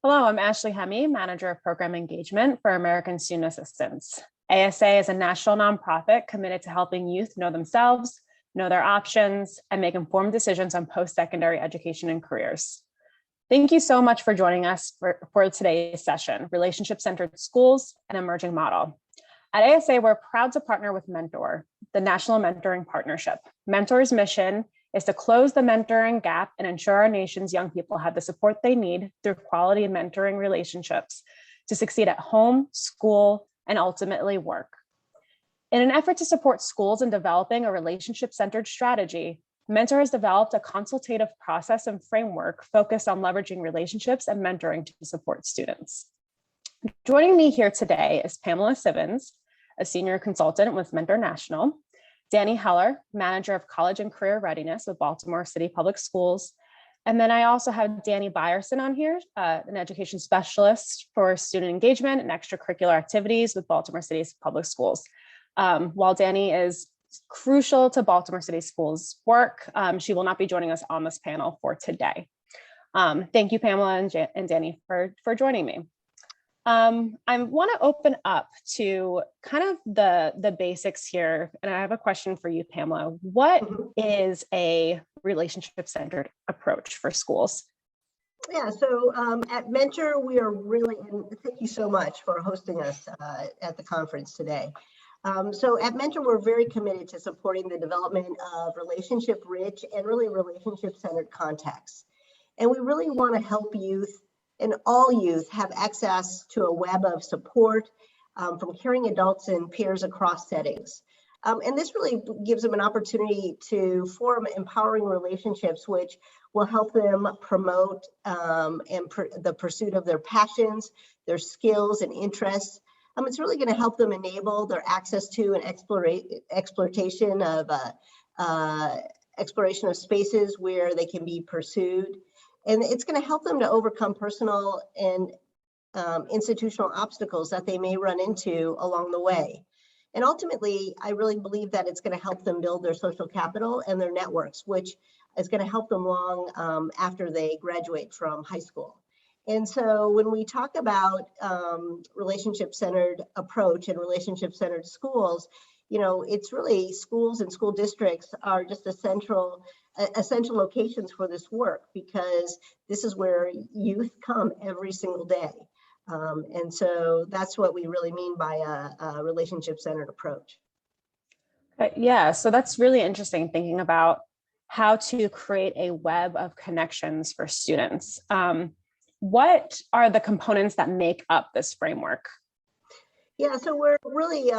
Hello, I'm Ashley Hemme, Manager of Program Engagement for American Student Assistance. ASA is a national nonprofit committed to helping youth know themselves, know their options, and make informed decisions on post-secondary education and careers. Thank you so much for joining us for today's session, Relationship-Centered Schools, an Emerging Model. At ASA, we're proud to partner with MENTOR, the National Mentoring Partnership. MENTOR's mission is to close the mentoring gap and ensure our nation's young people have the support they need through quality mentoring relationships to succeed at home, school, and ultimately work. In an effort to support schools in developing a relationship-centered strategy, Mentor has developed a consultative process and framework focused on leveraging relationships and mentoring to support students. Joining me here today is Pamela Sivens, a senior consultant with Mentor National, Danny Heller, Manager of College and Career Readiness with Baltimore City Public Schools. And then I also have Danny Byerson on here, an education specialist for student engagement and extracurricular activities with Baltimore City Public Schools. While Danny is crucial to Baltimore City Schools' work, she will not be joining us on this panel for today. Thank you, Pamela and Danny, for joining me. I want to open up to kind of the basics here. And I have a question for you, Pamela. What is a relationship-centered approach for schools? Yeah, so at Mentor, we are really, and thank you so much for hosting us at the conference today. So at Mentor, we're very committed to supporting the development of relationship-rich and really relationship-centered contexts. And we really want to help youth and all youth have access to a web of support from caring adults and peers across settings. And this really gives them an opportunity to form empowering relationships, which will help them promote the pursuit of their passions, their skills and interests. It's really going to help them enable their access to and exploration of spaces where they can be pursued. And it's going to help them to overcome personal and institutional obstacles that they may run into along the way. And ultimately, I really believe that it's going to help them build their social capital and their networks, which is going to help them long after they graduate from high school. And so when we talk about relationship-centered approach and relationship-centered schools, it's really schools and school districts are just essential locations for this work, because this is where youth come every single day. And so that's what we really mean by a relationship-centered approach. Yeah, so that's really interesting, thinking about how to create a web of connections for students. What are the components that make up this framework? Yeah, so we're really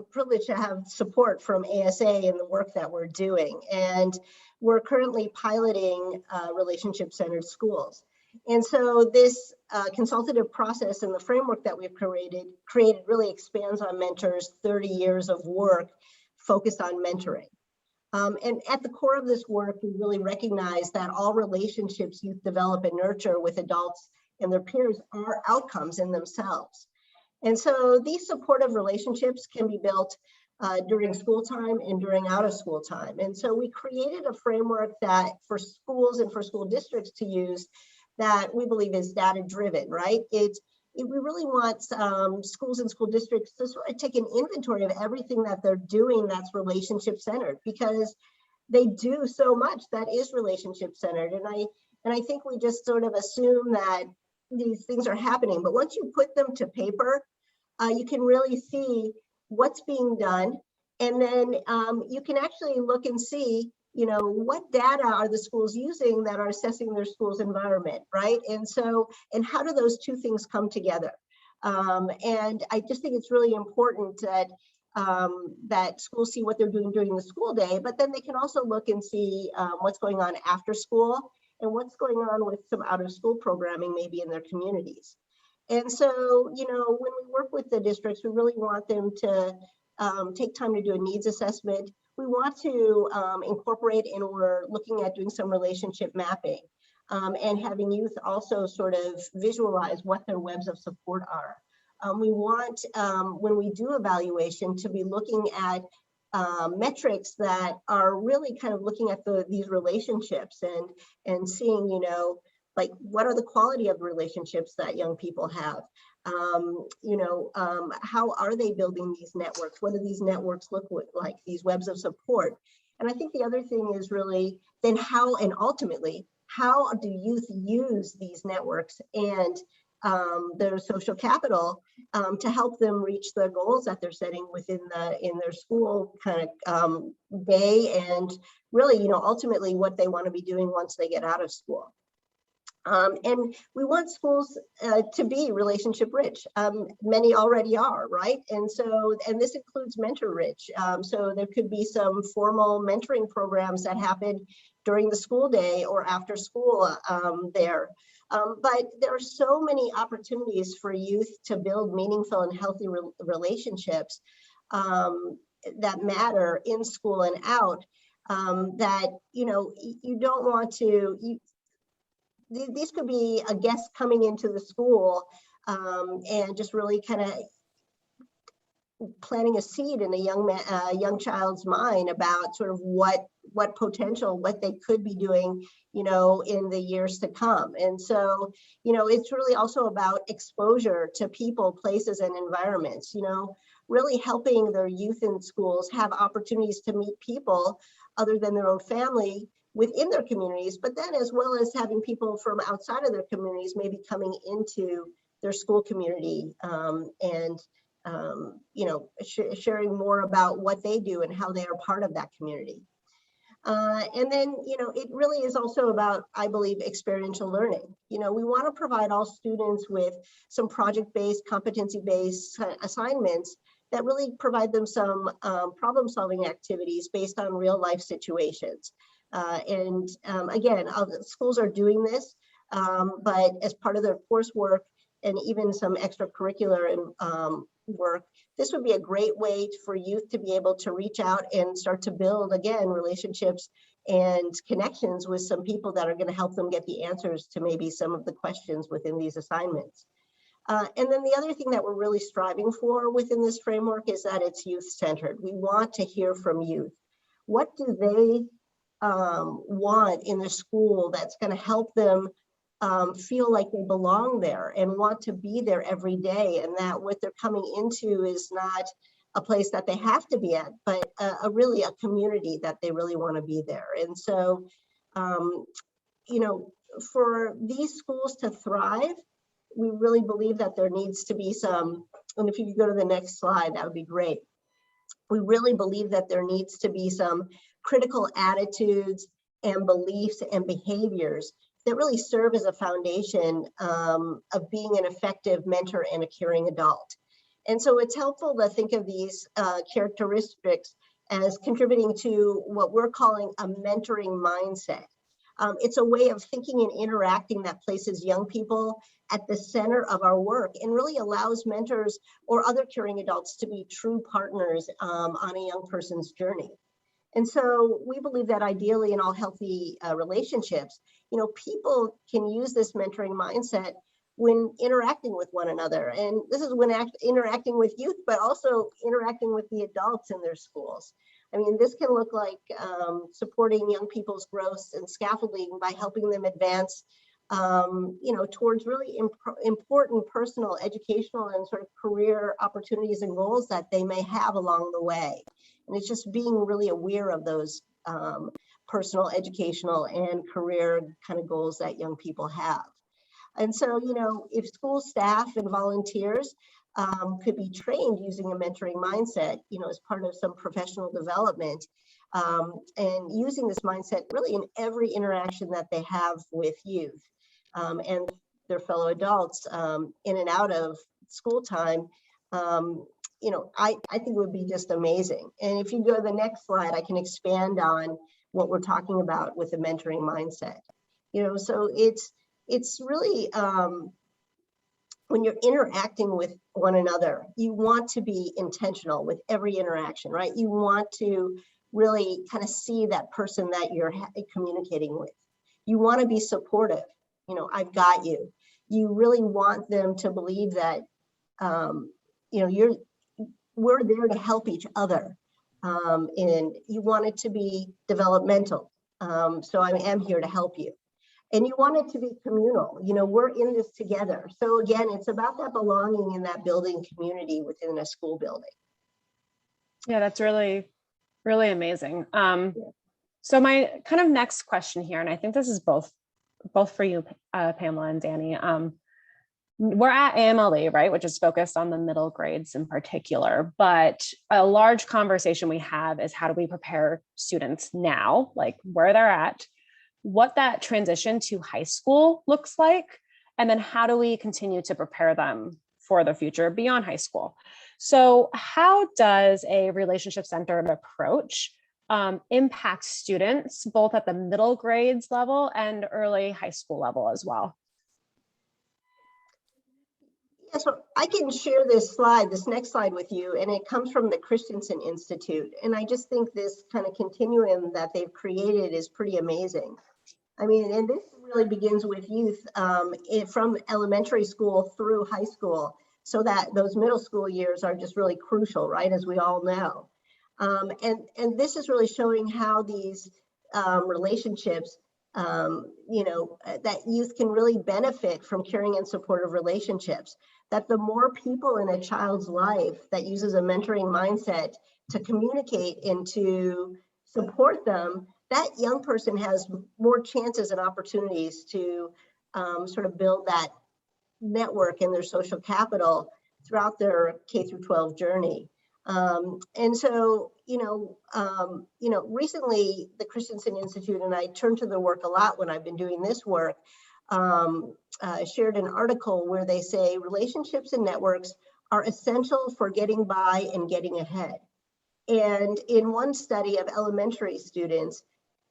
privileged to have support from ASA in the work that we're doing. And we're currently piloting relationship-centered schools. And so this consultative process and the framework that we've created really expands on Mentor's 30 years of work focused on mentoring. And at the core of this work, we really recognize that all relationships youth develop and nurture with adults and their peers are outcomes in themselves. And so these supportive relationships can be built during school time and during out of school time. And so we created a framework that for schools and for school districts to use that we believe is data driven, right? We really want schools and school districts to sort of take an inventory of everything that they're doing that's relationship centered, because they do so much that is relationship centered. And I think we just sort of assume that these things are happening, but once you put them to paper, you can really see what's being done. And then you can actually look and see, what data are the schools using that are assessing their school's environment, right? And how do those two things come together? And I just think it's really important that schools see what they're doing during the school day, but then they can also look and see what's going on after school and what's going on with some out of school programming maybe in their communities. And so, when we work with the districts, we really want them to take time to do a needs assessment. We want to incorporate, and we're looking at doing some relationship mapping and having youth also sort of visualize what their webs of support are. We want, when we do evaluation, to be looking at metrics that are really kind of looking at these relationships and seeing, like what are the quality of relationships that young people have? How are they building these networks? What do these networks look like, these webs of support? And I think the other thing is really then how, and ultimately, how do youth use these networks and their social capital to help them reach the goals that they're setting in their school kind of day, and really, ultimately what they want to be doing once they get out of school. And we want schools to be relationship rich. Many already are, right? And this includes mentor rich. So there could be some formal mentoring programs that happen during the school day or after school there. But there are so many opportunities for youth to build meaningful and healthy relationships that matter in school and out, that, you don't want to, these could be a guest coming into the school and just really kind of planting a seed in a young child's mind about sort of what potential, what they could be doing, in the years to come. And so, it's really also about exposure to people, places, and environments, really helping their youth in schools have opportunities to meet people other than their own family within their communities, but then as well as having people from outside of their communities maybe coming into their school community and sharing more about what they do and how they are part of that community. And then, it really is also about, I believe, experiential learning. We want to provide all students with some project-based, competency-based assignments that really provide them some problem-solving activities based on real-life situations. Again, schools are doing this, but as part of their coursework and even some extracurricular work, this would be a great way for youth to be able to reach out and start to build, again, relationships and connections with some people that are going to help them get the answers to maybe some of the questions within these assignments. And then the other thing that we're really striving for within this framework is that it's youth-centered. We want to hear from youth. What do they want in their school that's going to help them feel like they belong there and want to be there every day, and that what they're coming into is not a place that they have to be at, but really a community that they really want to be there. And so, for these schools to thrive, we really believe that there needs to be some, and if you could go to the next slide, that would be great. We really believe that there needs to be some critical attitudes and beliefs and behaviors that really serve as a foundation of being an effective mentor and a caring adult. And so it's helpful to think of these characteristics as contributing to what we're calling a mentoring mindset. It's a way of thinking and interacting that places young people at the center of our work and really allows mentors or other caring adults to be true partners on a young person's journey. And so we believe that ideally in all healthy relationships, people can use this mentoring mindset when interacting with one another. And this is when interacting with youth, but also interacting with the adults in their schools. I mean, this can look like supporting young people's growth and scaffolding by helping them advance, towards really important personal, educational, and sort of career opportunities and goals that they may have along the way. And it's just being really aware of those personal, educational, and career kind of goals that young people have. And so, if school staff and volunteers could be trained using a mentoring mindset, as part of some professional development, and using this mindset really in every interaction that they have with youth and their fellow adults in and out of school time, I think it would be just amazing. And if you go to the next slide, I can expand on what we're talking about with the mentoring mindset. So it's really, when you're interacting with one another, you want to be intentional with every interaction, right? You want to really kind of see that person that you're communicating with. You want to be supportive. I've got you. You really want them to believe that, we're there to help each other. And you want it to be developmental. So I am here to help you. And you want it to be communal. You know, we're in this together. So again, it's about that belonging in that building community within a school building. Yeah, that's really, really amazing. Yeah. So my kind of next question here, and I think this is both for you, Pamela and Danny. We're at AMLE, right, which is focused on the middle grades in particular, but a large conversation we have is how do we prepare students now, like where they're at, what that transition to high school looks like, and then how do we continue to prepare them for the future beyond high school. So how does a relationship-centered approach impact students both at the middle grades level and early high school level as well? Yeah, so I can share this next slide with you, and it comes from the Christensen Institute. And I just think this kind of continuum that they've created is pretty amazing. I mean, and this really begins with youth from elementary school through high school, so that those middle school years are just really crucial, right, as we all know. And this is really showing how these relationships, that youth can really benefit from caring and supportive relationships. That the more people in a child's life that uses a mentoring mindset to communicate and to support them, that young person has more chances and opportunities to sort of build that network and their social capital throughout their K through 12 journey. And so, recently the Christensen Institute, and I turn to their work a lot when I've been doing this work, shared an article where they say relationships and networks are essential for getting by and getting ahead. And in one study of elementary students,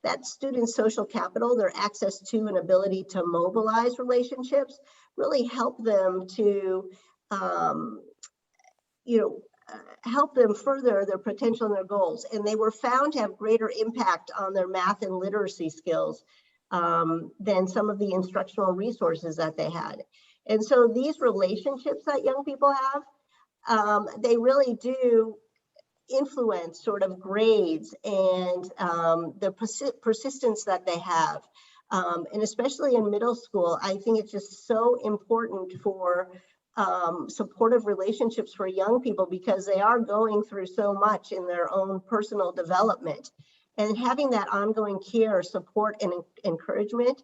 that students' social capital, their access to and ability to mobilize relationships, really help them to, help them further their potential and their goals. And they were found to have greater impact on their math and literacy skills than some of the instructional resources that they had. And so these relationships that young people have, they really do influence sort of grades and the persistence that they have. And especially in middle school, I think it's just so important for supportive relationships for young people, because they are going through so much in their own personal development. And having that ongoing care, support, and encouragement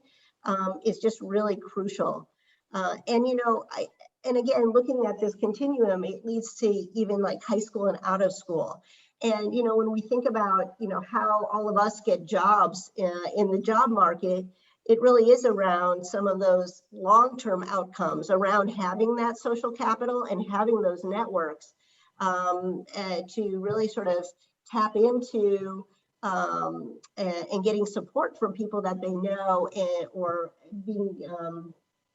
is just really crucial. And again, looking at this continuum, it leads to even like high school and out of school. And, when we think about, how all of us get jobs in the job market, it really is around some of those long-term outcomes around having that social capital and having those networks to really sort of tap into and getting support from people that they know, or being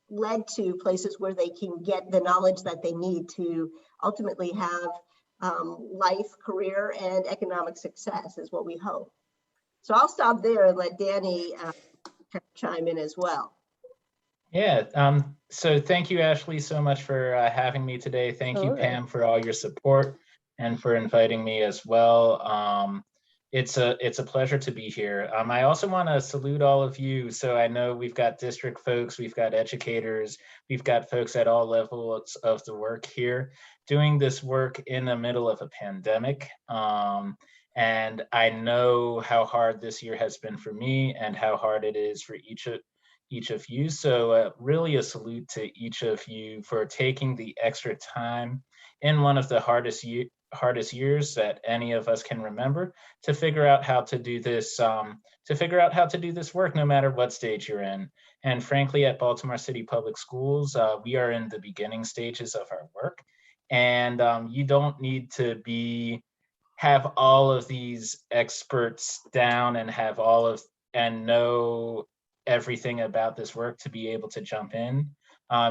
led to places where they can get the knowledge that they need to ultimately have life, career, and economic success is what we hope. So I'll stop there and let Danny chime in as well. Yeah, so thank you, Ashley, so much for having me today. Thank you, Pam, for all your support and for inviting me as well. It's a pleasure to be here. I also want to salute all of you. So I know we've got district folks, we've got educators, we've got folks at all levels of the work here doing this work in the middle of a pandemic. And I know how hard this year has been for me and how hard it is for each of you. So really a salute to each of you for taking the extra time in one of the hardest years that any of us can remember to figure out how to do this, work no matter what stage you're in. And frankly, at Baltimore City Public Schools, we are in the beginning stages of our work. And you don't need to have all of these experts down and know everything about this work to be able to jump in.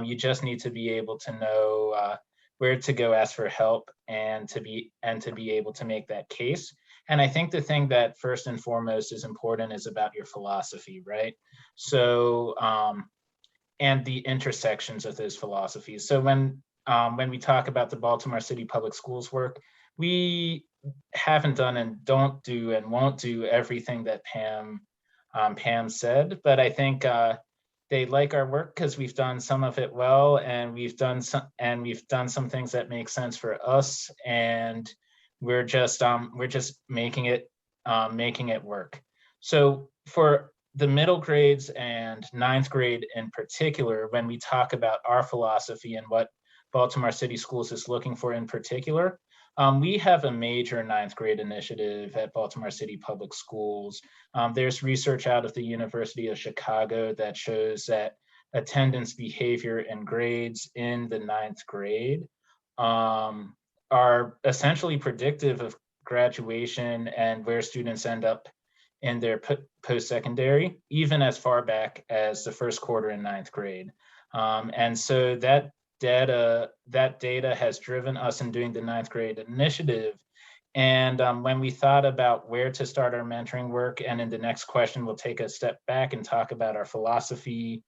You just need to be able to know where to go ask for help and to be able to make that case. And I think the thing that first and foremost is important is about your philosophy, right? So, and the intersections of those philosophies. So when we talk about the Baltimore City Public Schools work, we haven't done and don't do and won't do everything that Pam said, but I think they like our work because we've done some of it well, and we've done some things that make sense for us, and we're just making it work. So for the middle grades and ninth grade in particular, when we talk about our philosophy and what Baltimore City Schools is looking for in particular, we have a major ninth grade initiative at Baltimore City Public Schools. There's research out of the University of Chicago that shows that attendance, behavior, and grades in the ninth grade are essentially predictive of graduation and where students end up in their post-secondary, even as far back as the first quarter in ninth grade. And so that data has driven us in doing the ninth grade initiative. And when we thought about where to start our mentoring work, and in the next question, we'll take a step back and talk about our philosophy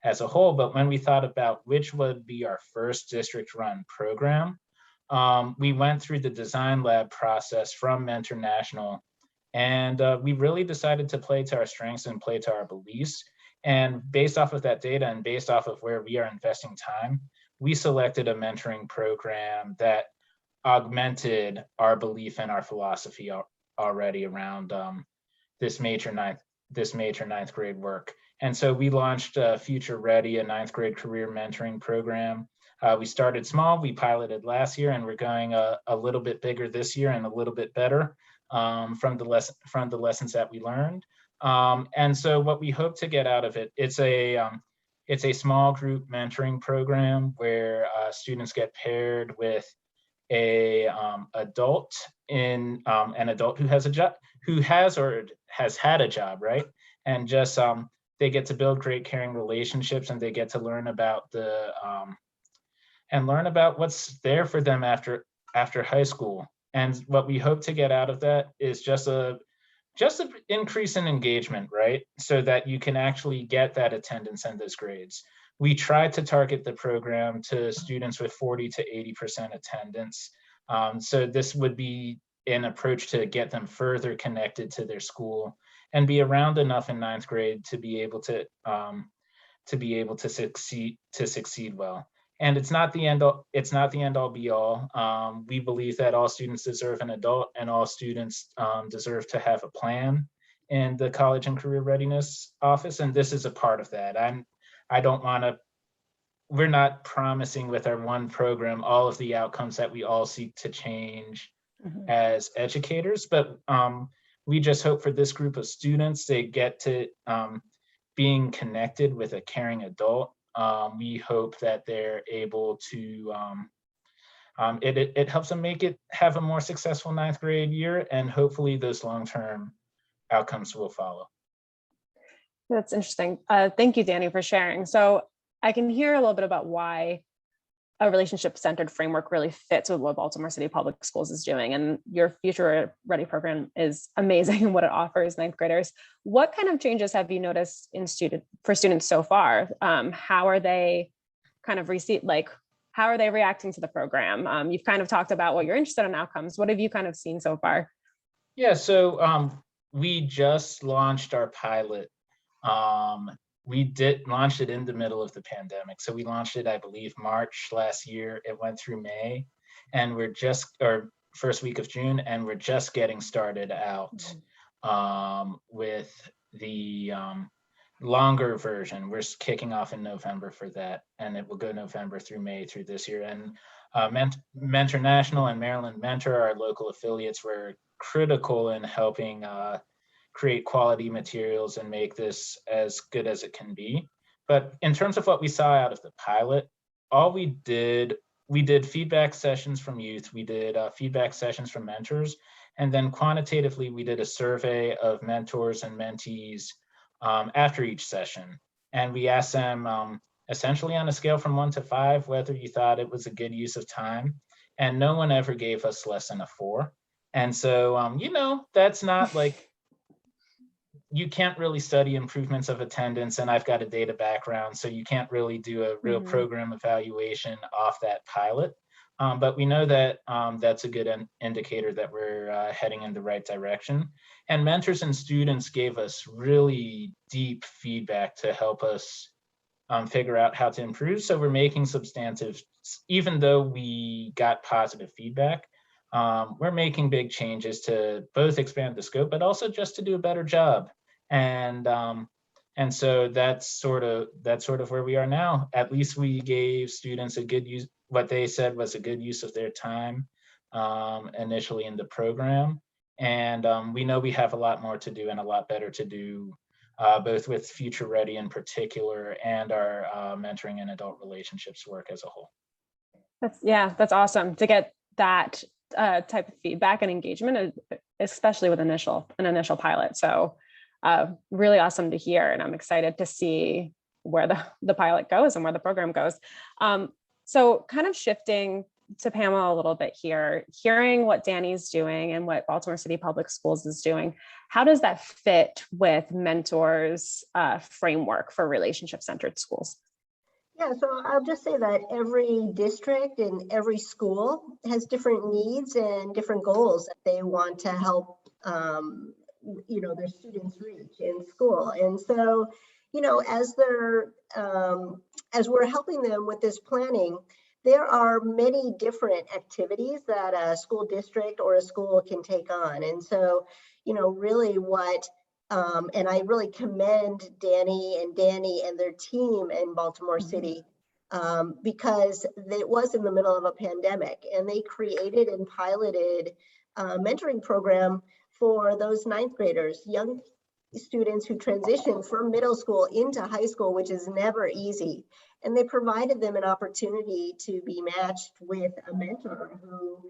as a whole. But when we thought about which would be our first district-run program, we went through the design lab process from Mentor National, and we really decided to play to our strengths and play to our beliefs. And based off of that data and based off of where we are investing time, we selected a mentoring program that augmented our belief and our philosophy already around this major ninth grade work. And so we launched Future Ready, a ninth grade career mentoring program. We started small, we piloted last year, and we're going a little bit bigger this year and a little bit better from the lessons that we learned. And so what we hope to get out of it, it's a small group mentoring program where students get paired with an adult who has a job, who has or has had a job, right? And just they get to build great caring relationships, and they get to learn about what's there for them after high school. And what we hope to get out of that is just an increase in engagement, right? So that you can actually get that attendance and those grades. We try to target the program to students with 40 to 80% attendance. So this would be an approach to get them further connected to their school and be around enough in ninth grade to be able to succeed well. And it's not the end all be all. We believe that all students deserve an adult, and all students deserve to have a plan in the College and Career Readiness Office. And this is a part of that. We're not promising with our one program all of the outcomes that we all seek to change as educators, but we just hope for this group of students, they get to being connected with a caring adult. We hope that they're able to, it helps them have a more successful ninth grade year, and hopefully those long-term outcomes will follow. That's interesting. Thank you, Danny, for sharing. So I can hear a little bit about why a relationship-centered framework really fits with what Baltimore City Public Schools is doing. And your Future Ready program is amazing in what it offers ninth graders. What kind of changes have you noticed for students so far? How are they how are they reacting to the program? You've kind of talked about what you're interested in outcomes. What have you kind of seen so far? Yeah, so we just launched our pilot. We launched it in the middle of the pandemic. So we launched it, I believe, March last year. It went through May, and first week of June, and we're just getting started out with the longer version. We're kicking off in November for that, and it will go November through May through this year. And Mentor National and Maryland Mentor, our local affiliates, were critical in helping create quality materials and make this as good as it can be. But in terms of what we saw out of the pilot, we did feedback sessions from youth, we did feedback sessions from mentors, and then quantitatively, we did a survey of mentors and mentees after each session. And we asked them essentially on a scale from 1 to 5, whether you thought it was a good use of time. And no one ever gave us less than a 4. And so, that's not like, you can't really study improvements of attendance, and I've got a data background, so you can't really do a real program evaluation off that pilot. But we know that that's a good indicator that we're heading in the right direction. And mentors and students gave us really deep feedback to help us figure out how to improve. So we're making substantive, even though we got positive feedback, we're making big changes to both expand the scope, but also just to do a better job. And so that's sort of where we are now. At least we gave students a good use, what they said was a good use of their time initially in the program. And we know we have a lot more to do and a lot better to do, both with Future Ready in particular and our mentoring and adult relationships work as a whole. That's awesome to get that type of feedback and engagement, especially with an initial pilot. So really awesome to hear. And I'm excited to see where the pilot goes and where the program goes. So kind of shifting to Pamela a little bit here, hearing what Danny's doing and what Baltimore City Public Schools is doing, how does that fit with Mentor's framework for relationship-centered schools? Yeah, so I'll just say that every district and every school has different needs and different goals that they want to help their students reach in school. And so, as we're helping them with this planning, there are many different activities that a school district or a school can take on. And so, really and I really commend Danny and their team in Baltimore City, because it was in the middle of a pandemic, and they created and piloted a mentoring program for those ninth graders, young students who transition from middle school into high school, which is never easy. And they provided them an opportunity to be matched with a mentor who,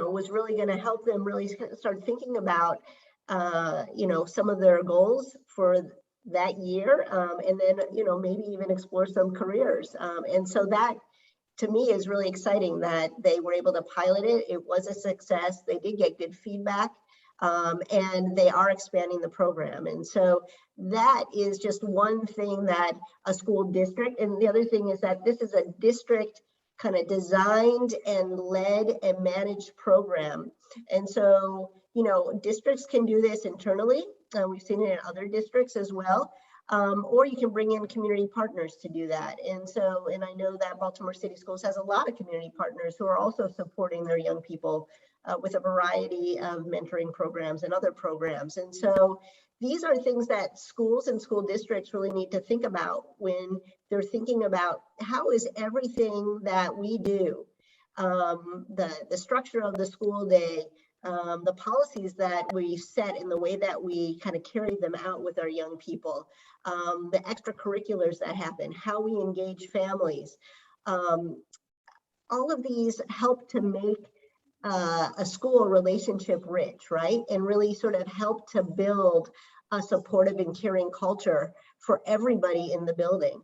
was really going to help them really start thinking about, some of their goals for that year, and then, maybe even explore some careers. And so that, to me, is really exciting that they were able to pilot it. It was a success. They did get good feedback, and they are expanding the program. And so that is just one thing that a school district, and the other thing is that this is a district kind of designed and led and managed program. And so, districts can do this internally. We've seen it in other districts as well. Or you can bring in community partners to do that. And I know that Baltimore City Schools has a lot of community partners who are also supporting their young people with a variety of mentoring programs and other programs. And so these are things that schools and school districts really need to think about when they're thinking about how is everything that we do, the structure of the school day, the policies that we set in the way that we kind of carry them out with our young people, the extracurriculars that happen, how we engage families. All of these help to make a school relationship rich, right? And really sort of help to build a supportive and caring culture for everybody in the building,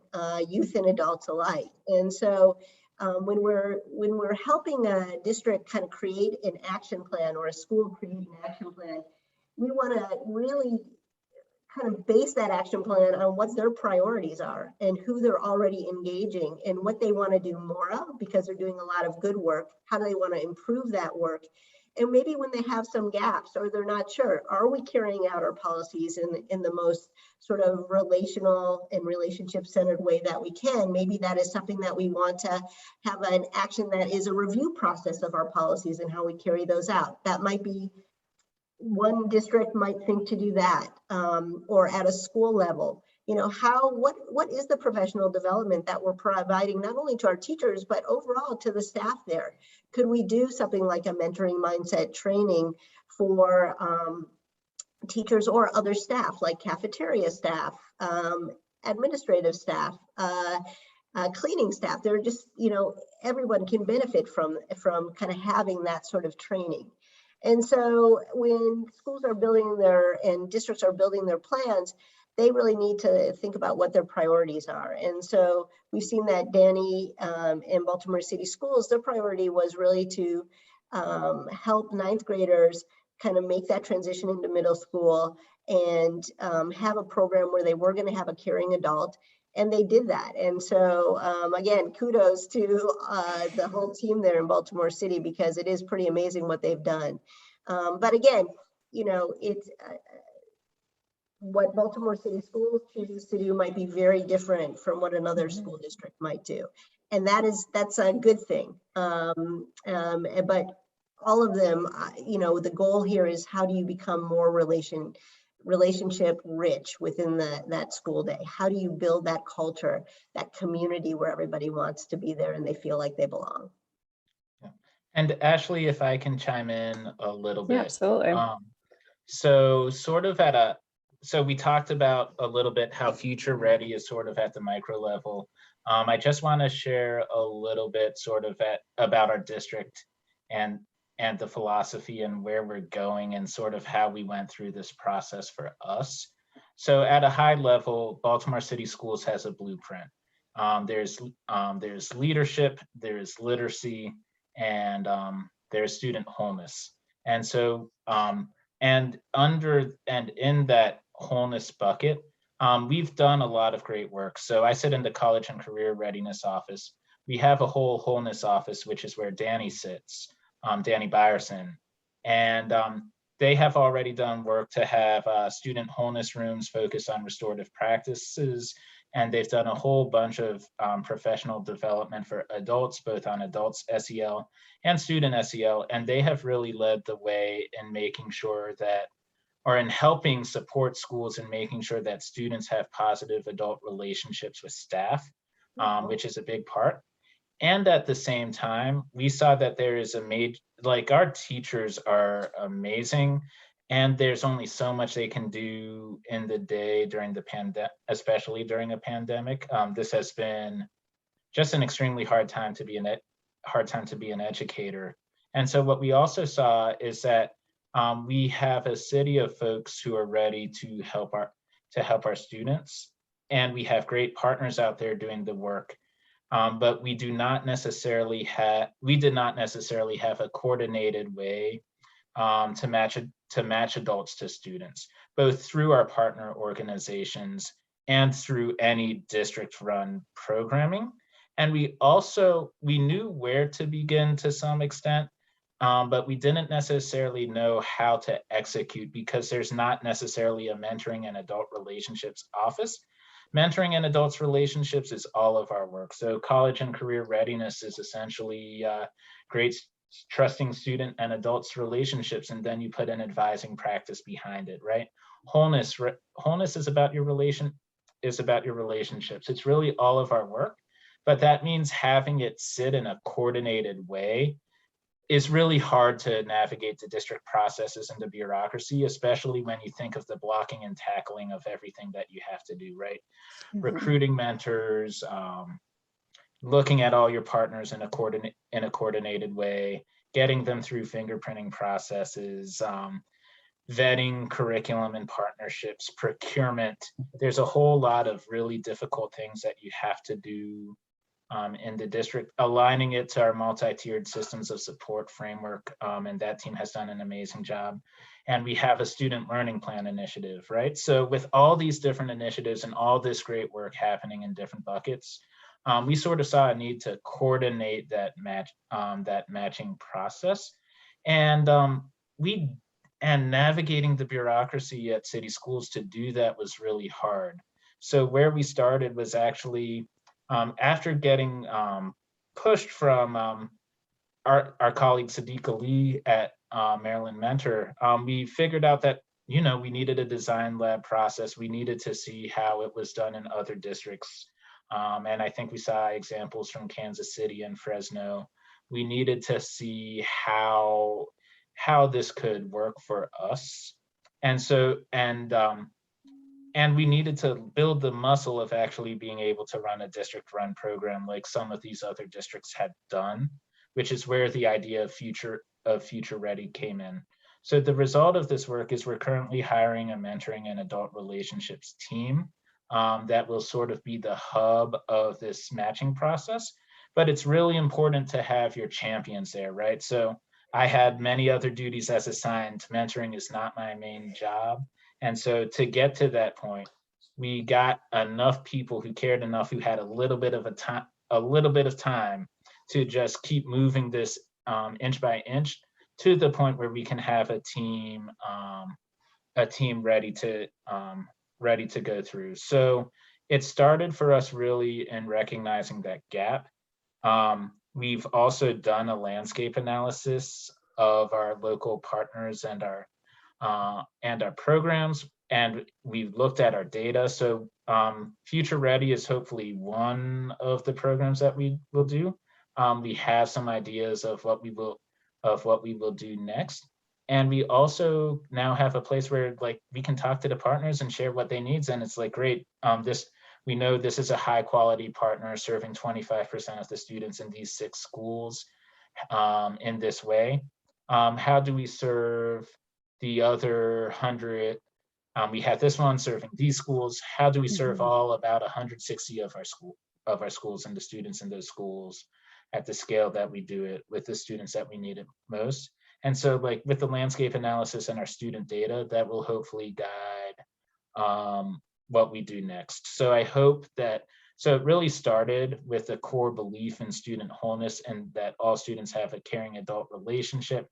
youth and adults alike. And so when we're helping a district kind of create an action plan, or a school create an action plan, we want to really kind of base that action plan on what their priorities are and who they're already engaging and what they want to do more of, because they're doing a lot of good work. How do they want to improve that work? And maybe when they have some gaps or they're not sure, are we carrying out our policies in the most sort of relational and relationship-centered way that we can? Maybe that is something that we want to have an action that is a review process of our policies and how we carry those out. That might be, one district might think to do that, or at a school level. What is the professional development that we're providing not only to our teachers, but overall to the staff there? Could we do something like a mentoring mindset training for teachers or other staff, like cafeteria staff, administrative staff, cleaning staff? They're just, everyone can benefit from kind of having that sort of training. And so when schools are building and districts are building their plans, they really need to think about what their priorities are. And so we've seen that Danny and Baltimore City Schools, their priority was really to help ninth graders kind of make that transition into middle school and have a program where they were going to have a caring adult. And they did that. And so again, kudos to the whole team there in Baltimore City, because it is pretty amazing what they've done. But again, it's what Baltimore City Schools chooses to do might be very different from what another school district might do. And that's a good thing. But all of them, the goal here is how do you become more relationship rich within that school day? How do you build that culture, that community where everybody wants to be there and they feel like they belong? And Ashley, if I can chime in a little bit. Yeah, absolutely. So so we talked about a little bit how future ready is sort of at the micro level. I just want to share a little bit sort of about our district and the philosophy and where we're going and sort of how we went through this process for us. So at a high level, Baltimore City Schools has a blueprint. There's leadership, there's literacy, and there's student wholeness. And so and in that wholeness bucket, we've done a lot of great work. So I sit in the College and Career Readiness office. We have a whole wholeness office, which is where Danny sits, Danny Byerson. And they have already done work to have student wholeness rooms focused on restorative practices. And they've done a whole bunch of professional development for adults, both on adults SEL and student SEL. And they have really led the way in making sure that, or in helping support schools in making sure that students have positive adult relationships with staff, which is a big part. And at the same time, we saw that there is our teachers are amazing, and there's only so much they can do in the day during the pandemic, especially during a pandemic. This has been just an extremely hard time to be an educator. And so what we also saw is that we have a city of folks who are ready to help our students, and we have great partners out there doing the work. But we did not necessarily have a coordinated way to match adults to students, both through our partner organizations and through any district-run programming. And we knew where to begin to some extent, but we didn't necessarily know how to execute because there's not necessarily a mentoring and adult relationships office. Mentoring and adults relationships is all of our work. So college and career readiness is essentially great trusting student and adults relationships, and then you put an advising practice behind it, right? Wholeness is about your relationships. It's really all of our work, but that means having it sit in a coordinated way is really hard to navigate the district processes and the bureaucracy, especially when you think of the blocking and tackling of everything that you have to do, right? Recruiting mentors, looking at all your partners in a coordinated way, getting them through fingerprinting processes, vetting curriculum and partnerships, procurement. There's a whole lot of really difficult things that you have to do in the district, aligning it to our multi-tiered systems of support framework, and that team has done an amazing job. And we have a student learning plan initiative, right? So with all these different initiatives and all this great work happening in different buckets, we sort of saw a need to coordinate that matching process. And navigating the bureaucracy at city schools to do that was really hard. So where we started was actually after getting pushed from our colleague Sadiq Ali at Maryland Mentor, we figured out that we needed a design lab process. We needed to see how it was done in other districts. And I think we saw examples from Kansas City and Fresno. We needed to see how this could work for us. And so, and we needed to build the muscle of actually being able to run a district-run program like some of these other districts had done, which is where the idea of Future Ready came in. So the result of this work is we're currently hiring a mentoring and adult relationships team that will sort of be the hub of this matching process. But it's really important to have your champions there, right? So I had many other duties as assigned. Mentoring is not my main job. And so to get to that point, we got enough people who cared enough, who had a little bit of time to just keep moving this inch by inch to the point where we can have a team a team ready to go through. So it started for us really in recognizing that gap. We've also done a landscape analysis of our local partners and our programs, and we've looked at our data. So Future Ready is hopefully one of the programs that we will do. We have some ideas of what we will do next. And we also now have a place where like we can talk to the partners and share what they need. And it's like, great, we know this is a high quality partner serving 25% of the students in these 6 schools in this way. How do we serve the other 100? We have this one serving these schools. How do we serve all about 160 of our schools and the students in those schools at the scale that we do it with the students that we need it most? And so like with the landscape analysis and our student data, that will hopefully guide what we do next. So I hope that, so it really started with a core belief in student wholeness and that all students have a caring adult relationship.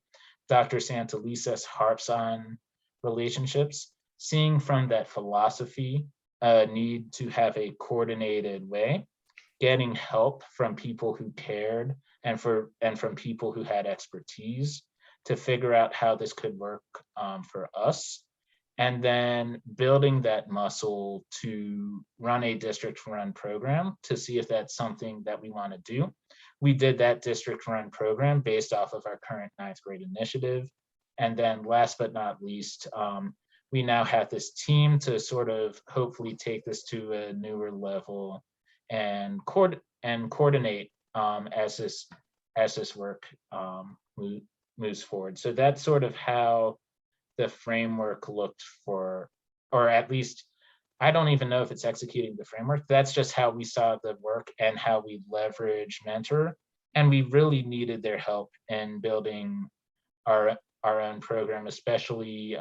Dr. Santelises harps on relationships, seeing from that philosophy a need to have a coordinated way, getting help from people who cared and from people who had expertise to figure out how this could work for us, and then building that muscle to run a district-run program to see if that's something that we want to do. We did that district-run program based off of our current 9th grade initiative. And then last but not least, we now have this team to sort of hopefully take this to a newer level and coordinate as this work moves forward. So that's sort of how the framework looked for, or at least, I don't even know if it's executing the framework. That's just how we saw the work and how we leverage Mentor. And we really needed their help in building our own program, especially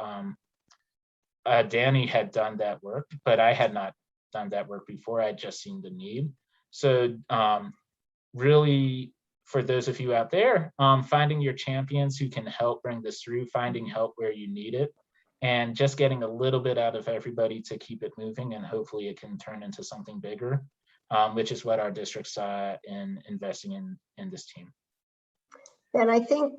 Danny had done that work, but I had not done that work before. I'd just seen the need. So really, for those of you out there, finding your champions who can help bring this through, finding help where you need it, and just getting a little bit out of everybody to keep it moving, and hopefully it can turn into something bigger, which is what our district saw in investing in this team. And I think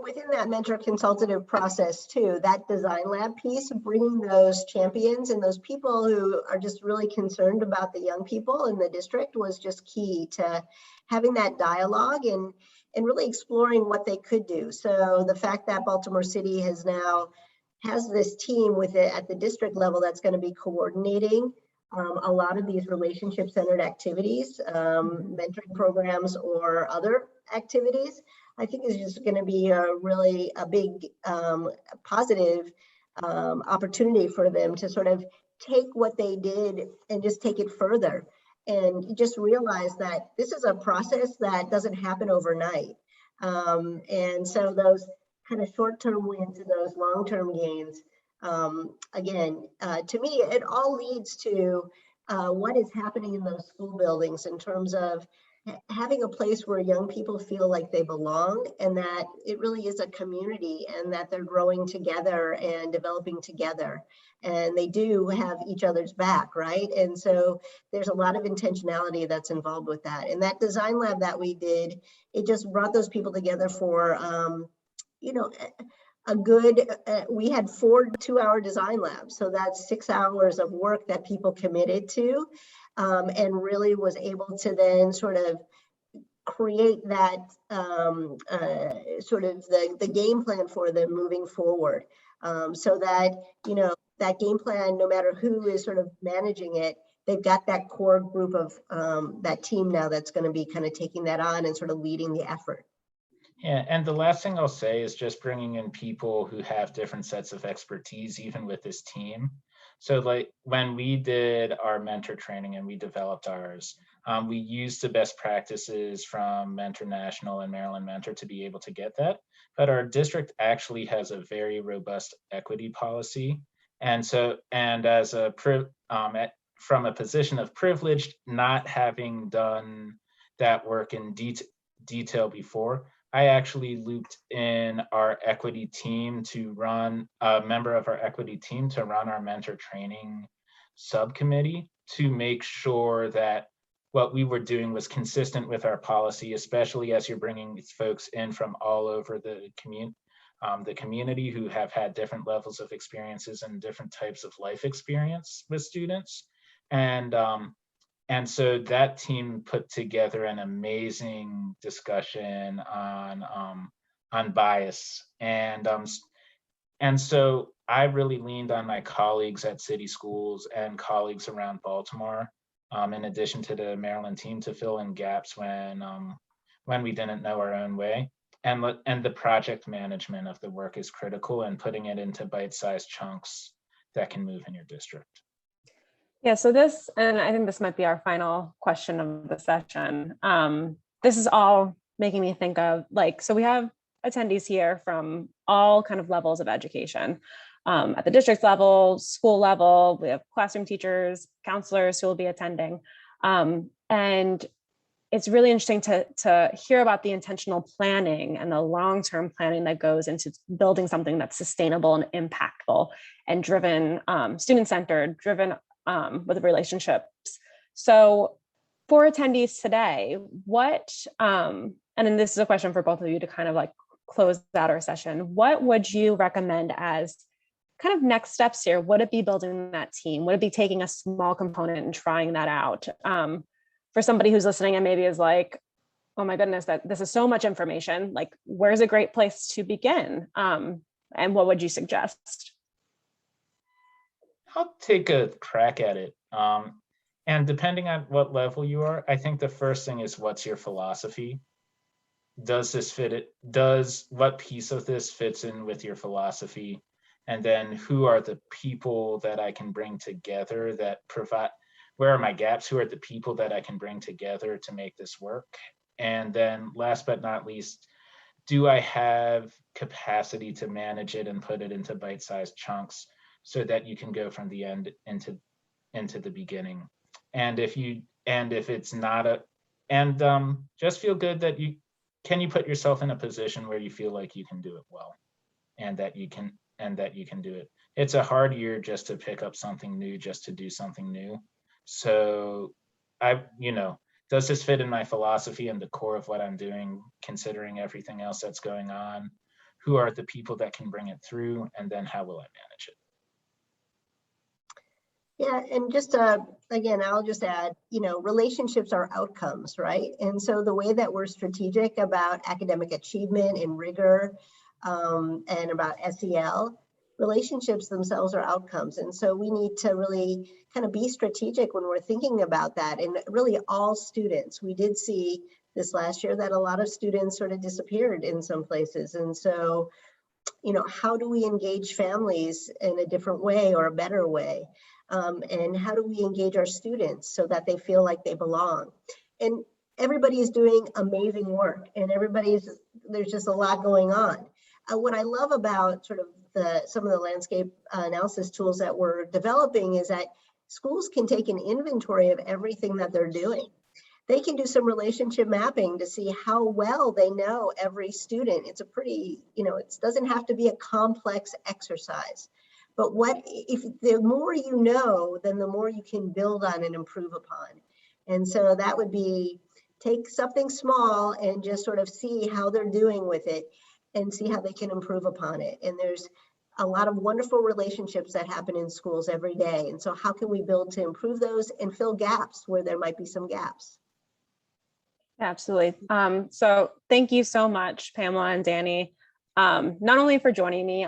within that mentor consultative process too, that design lab piece, bringing those champions and those people who are just really concerned about the young people in the district was just key to having that dialogue and really exploring what they could do. So the fact that Baltimore City has this team with it at the district level that's going to be coordinating a lot of these relationship-centered activities, mentoring programs or other activities, I think is just going to be a big positive opportunity for them to sort of take what they did and just take it further and just realize that this is a process that doesn't happen overnight. And so those kind of short-term wins and those long-term gains, again, to me, it all leads to what is happening in those school buildings in terms of having a place where young people feel like they belong and that it really is a community and that they're growing together and developing together. And they do have each other's back, right? And so there's a lot of intentionality that's involved with that. And that design lab that we did, it just brought those people together for, a good, we had 4 2-hour design labs. So that's 6 hours of work that people committed to. And really was able to then sort of create that sort of the game plan for them moving forward, so that, that game plan, no matter who is sort of managing it, they've got that core group of that team now that's going to be kind of taking that on and sort of leading the effort. Yeah, and the last thing I'll say is just bringing in people who have different sets of expertise, even with this team. So like when we did our mentor training and we developed ours, we used the best practices from Mentor National and Maryland Mentor to be able to get that. But our district actually has a very robust equity policy. And so, and as a from a position of privilege, not having done that work in detail before, I actually looped in our equity team to run, a member of our equity team to run our mentor training subcommittee to make sure that what we were doing was consistent with our policy, especially as you're bringing folks in from all over the community who have had different levels of experiences and different types of life experience with students. And so that team put together an amazing discussion on bias. And so I really leaned on my colleagues at city schools and colleagues around Baltimore, in addition to the Maryland team, to fill in gaps when we didn't know our own way. And the project management of the work is critical, and putting it into bite-sized chunks that can move in your district. Yeah, so this, and I think this might be our final question of the session. This is all making me think of, like, so we have attendees here from all kind of levels of education, at the district level, school level. We have classroom teachers, counselors who will be attending. And it's really interesting to hear about the intentional planning and the long-term planning that goes into building something that's sustainable and impactful and driven, student-centered, driven with relationships. So for attendees today, what, and then this is a question for both of you to kind of like close out our session, what would you recommend as kind of next steps here? Would it be building that team? Would it be taking a small component and trying that out? For somebody who's listening and maybe is like, oh my goodness, that this is so much information, like where's a great place to begin? And what would you suggest? I'll take a crack at it. And depending on what level you are, I think the first thing is, what's your philosophy? Does this fit it? What piece of this fits in with your philosophy? And then who are the people that I can bring together that provide, where are my gaps? Who are the people that I can bring together to make this work? And then last but not least, do I have capacity to manage it and put it into bite-sized chunks so that you can go from the end into the beginning? And if it's not just feel good that you put yourself in a position where you feel like you can do it well, and that you can do it. It's a hard year just to pick up something new, just to do something new. So does this fit in my philosophy and the core of what I'm doing, considering everything else that's going on? Who are the people that can bring it through? And then how will I manage it? Yeah, and just again, I'll just add, relationships are outcomes, right? And so the way that we're strategic about academic achievement and rigor, and about SEL, relationships themselves are outcomes. And so we need to really kind of be strategic when we're thinking about that. And really all students, we did see this last year that a lot of students sort of disappeared in some places. And so, how do we engage families in a different way or a better way? And how do we engage our students so that they feel like they belong? And everybody is doing amazing work, and there's just a lot going on. What I love about sort of some of the landscape analysis tools that we're developing is that schools can take an inventory of everything that they're doing. They can do some relationship mapping to see how well they know every student. It's a pretty, it doesn't have to be a complex exercise. But if the more you know, then the more you can build on and improve upon. And so that would be, take something small and just sort of see how they're doing with it and see how they can improve upon it. And there's a lot of wonderful relationships that happen in schools every day. And so how can we build to improve those and fill gaps where there might be some gaps? Absolutely. So thank you so much, Pamela and Danny, not only for joining me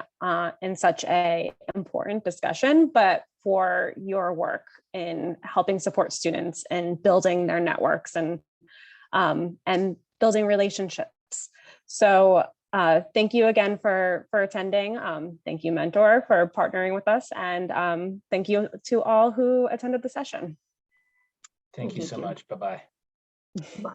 in such a important discussion, but for your work in helping support students and building their networks and building relationships. So thank you again for attending. Thank you, Mentor, for partnering with us. And thank you to all who attended the session. Thank you so much. Bye-bye. Bye.